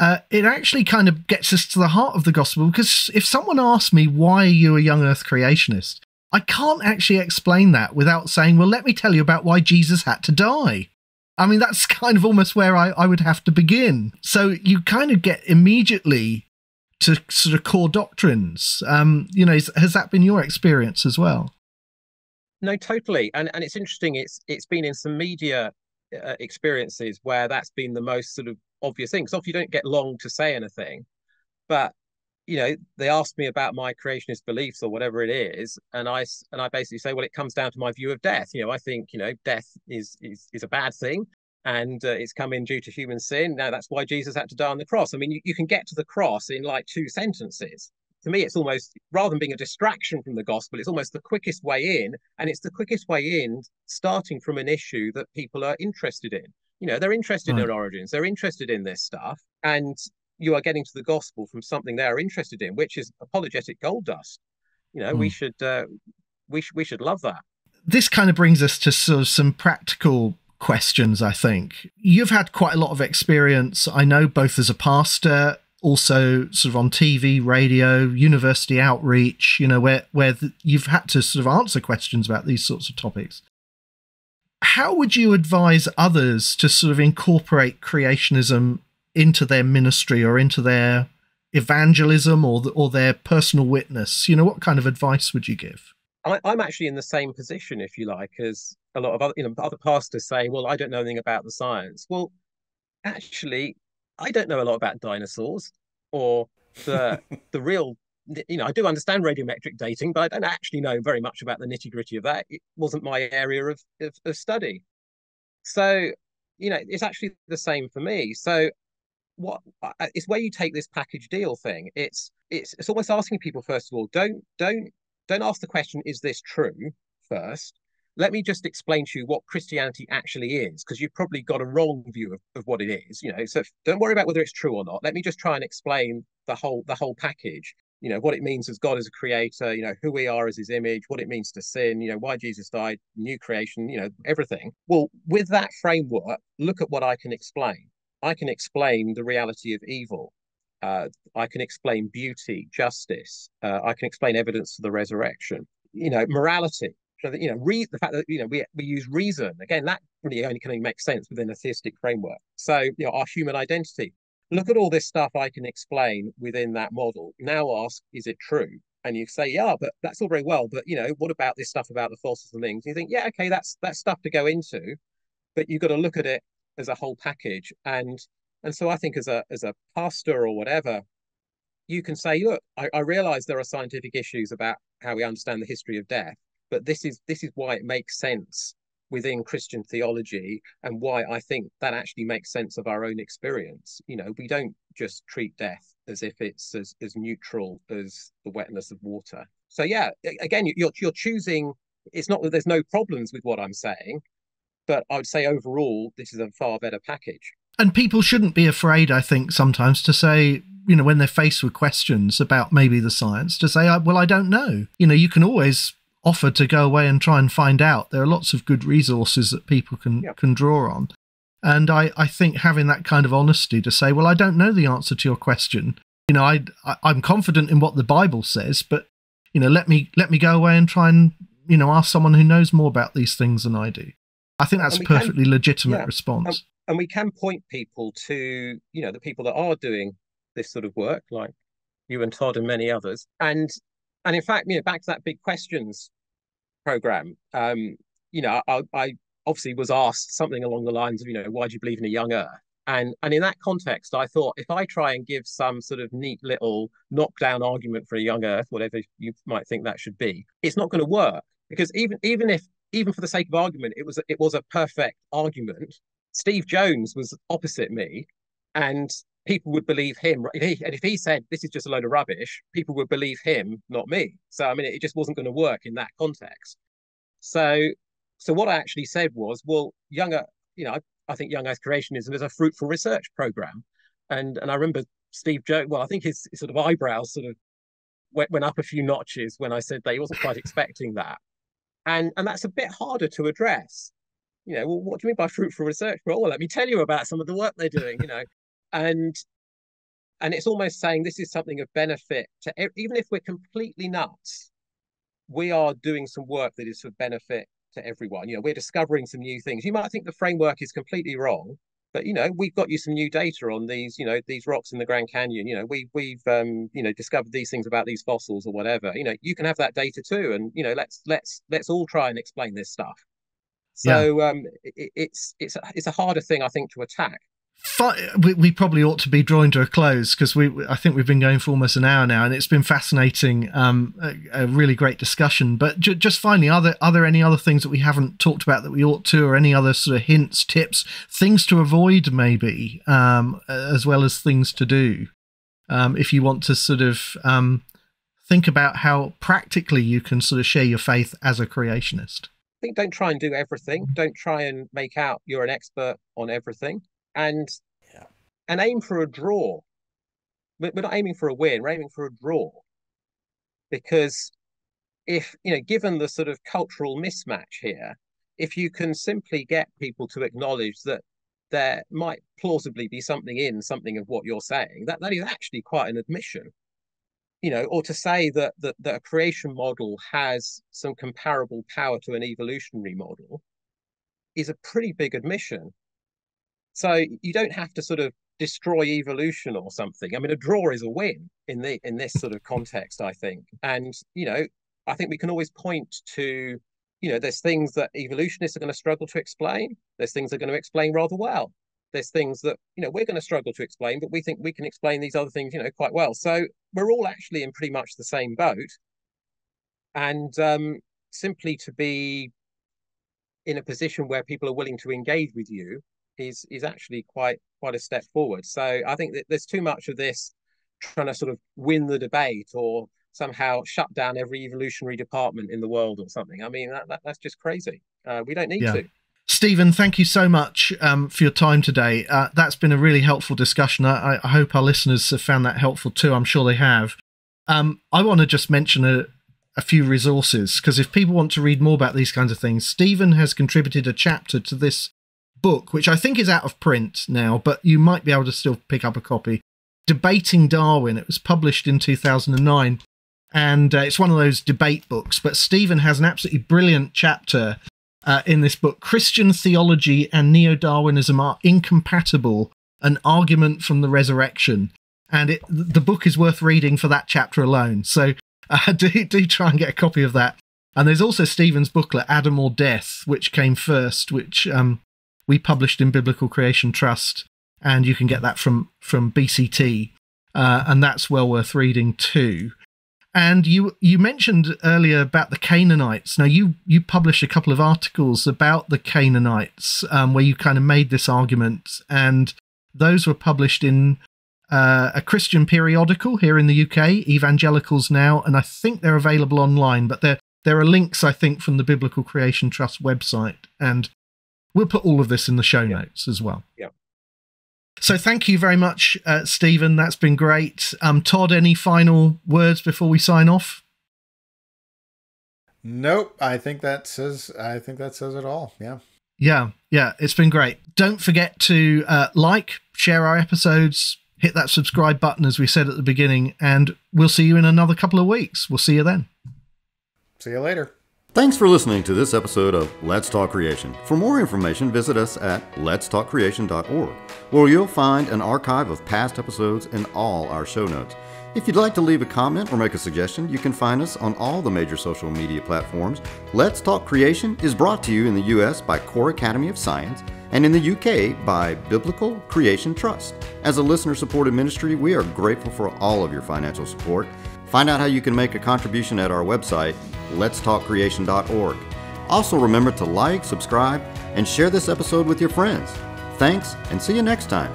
it actually kind of gets us to the heart of the gospel. Because if someone asks me, why are you a young Earth creationist? I can't actually explain that without saying, well, let me tell you about why Jesus had to die. I mean, that's kind of almost where I would have to begin. So you kind of get immediately to sort of core doctrines. Has that been your experience as well? No, totally. And it's interesting. It's been in some media experiences where that's been the most sort of obvious thing. Because often you don't get long to say anything, but they asked me about my creationist beliefs or whatever it is, and I basically say, well, it comes down to my view of death. I think death is a bad thing, and it's come in due to human sin. Now that's why Jesus had to die on the cross. I mean, you can get to the cross in like 2 sentences. To me, it's almost, rather than being a distraction from the gospel, it's almost the quickest way in, and it's the quickest way in starting from an issue that people are interested in. They're interested in origins, they're interested in this stuff, and you are getting to the gospel from something they're interested in, which is apologetic gold dust. We should we should love that. This kind of brings us to sort of some practical questions, I think. You've had quite a lot of experience, I know, both as a pastor, also sort of on TV, radio, university outreach, where you've had to sort of answer questions about these sorts of topics. How would you advise others to sort of incorporate creationism into their ministry or into their evangelism or their personal witness? What kind of advice would you give? I'm actually in the same position, if you like, as a lot of other pastors saying, well, I don't know anything about the science. Well, actually, I don't know a lot about dinosaurs or the real, I do understand radiometric dating, but I don't actually know very much about the nitty-gritty of that. It wasn't my area of study. So, it's actually the same for me. So it's where you take this package deal thing. It's almost asking people, first of all, don't ask the question, is this true, first? Let me just explain to you what Christianity actually is, because you've probably got a wrong view of what it is. So don't worry about whether it's true or not. Let me just try and explain the whole package. What it means as God as a creator, who we are as his image, what it means to sin, why Jesus died, new creation, everything. Well, with that framework, look at what I can explain. I can explain the reality of evil. I can explain beauty, justice. I can explain evidence for the resurrection. Morality. So that, the fact that we use reason again. That really only can make sense within a theistic framework. So our human identity. Look at all this stuff I can explain within that model. Now ask, is it true? And you say, yeah, but that's all very well. But what about this stuff about the fossils and things? And you think, yeah, okay, that's stuff to go into, but you've got to look at it as a whole package. And so I think as a pastor or whatever, you can say, look, I realize there are scientific issues about how we understand the history of death, but this is why it makes sense within Christian theology and why I think that actually makes sense of our own experience. We don't just treat death as if it's as neutral as the wetness of water. So yeah, again, you're choosing. It's not that there's no problems with what I'm saying, but I would say overall, this is a far better package. And people shouldn't be afraid, I think, sometimes to say, when they're faced with questions about maybe the science, to say, well, I don't know. You can always offer to go away and try and find out. There are lots of good resources that people can draw on. And I think having that kind of honesty to say, well, I don't know the answer to your question. I'm confident in what the Bible says, but, let me go away and try and, ask someone who knows more about these things than I do. I think that's a perfectly legitimate response. And we can point people to, the people that are doing this sort of work, like you and Todd and many others. And in fact, back to that big questions program, I obviously was asked something along the lines of, why do you believe in a young Earth? And in that context, I thought, if I try and give some sort of neat little knockdown argument for a young Earth, whatever you might think that should be, it's not going to work. Because even for the sake of argument, it was a perfect argument. Steve Jones was opposite me, and people would believe him. And if he said this is just a load of rubbish, people would believe him, not me. So it just wasn't going to work in that context. So what I actually said was, well, I think YoungAge Creationism is a fruitful research program, and I remember Steve Jones. Well, I think his sort of eyebrows sort of went up a few notches when I said that he wasn't quite expecting that, and that's a bit harder to address. Well, what do you mean by fruitful research? Well, let me tell you about some of the work they're doing, and it's almost saying this is something of benefit to, even if we're completely nuts, we are doing some work that is of benefit to everyone. We're discovering some new things. You might think the framework is completely wrong, but we've got you some new data on these, these rocks in the Grand Canyon. We've discovered these things about these fossils or whatever. You can have that data too, and let's all try and explain this stuff. So it's a harder thing, I think, to attack. We probably ought to be drawing to a close, because I think we've been going for almost an hour now, and it's been fascinating, a really great discussion. But just finally, are there any other things that we haven't talked about that we ought to, or any other sort of hints, tips, things to avoid maybe, as well as things to do, if you want to sort of think about how practically you can sort of share your faith as a creationist? I think don't try and do everything. Don't try and make out you're an expert on everything. And aim for a draw. We're not aiming for a win, we're aiming for a draw. Because if, given the sort of cultural mismatch here, if you can simply get people to acknowledge that there might plausibly be something of what you're saying, that is actually quite an admission. Or to say that a creation model has some comparable power to an evolutionary model is a pretty big admission. So you don't have to sort of destroy evolution or something. I mean, a draw is a win in this sort of context, I think. And, I think we can always point to, there's things that evolutionists are going to struggle to explain. There's things they're going to explain rather well. There's things that, we're going to struggle to explain, but we think we can explain these other things, quite well. So we're all actually in pretty much the same boat. And simply to be in a position where people are willing to engage with you is actually quite a step forward. So I think that there's too much of this trying to sort of win the debate or somehow shut down every evolutionary department in the world or something. I mean, that's just crazy. We don't need to. Stephen, thank you so much for your time today. That's been a really helpful discussion. I hope our listeners have found that helpful too. I'm sure they have. I want to just mention a few resources, because if people want to read more about these kinds of things, Stephen has contributed a chapter to this book, which I think is out of print now, but you might be able to still pick up a copy. Debating Darwin. It was published in 2009, and it's one of those debate books, but Stephen has an absolutely brilliant chapter in this book. Christian theology and neo-Darwinism are incompatible, an argument from the resurrection. And the book is worth reading for that chapter alone. So do try and get a copy of that. And there's also Stephen's booklet, Adam or Death, which came first, which we published in Biblical Creation Trust. And you can get that from BCT. And that's well worth reading too. And you mentioned earlier about the Canaanites. Now, you published a couple of articles about the Canaanites where you kind of made this argument, and those were published in a Christian periodical here in the UK, Evangelicals Now, and I think they're available online, but there are links, I think, from the Biblical Creation Trust website, and we'll put all of this in the show notes as well. Yeah. So thank you very much, Stephen. That's been great. Todd, any final words before we sign off? Nope. I think that says it all. Yeah. Yeah. It's been great. Don't forget to share our episodes, hit that subscribe button, as we said at the beginning, and we'll see you in another couple of weeks. We'll see you then. See you later. Thanks for listening to this episode of Let's Talk Creation. For more information, visit us at letstalkcreation.org, where you'll find an archive of past episodes and all our show notes. If you'd like to leave a comment or make a suggestion, you can find us on all the major social media platforms. Let's Talk Creation is brought to you in the U.S. by Core Academy of Science and in the U.K. by Biblical Creation Trust. As a listener-supported ministry, we are grateful for all of your financial support. Find out how you can make a contribution at our website, letstalkcreation.org. Also remember to like, subscribe, and share this episode with your friends. Thanks, and see you next time.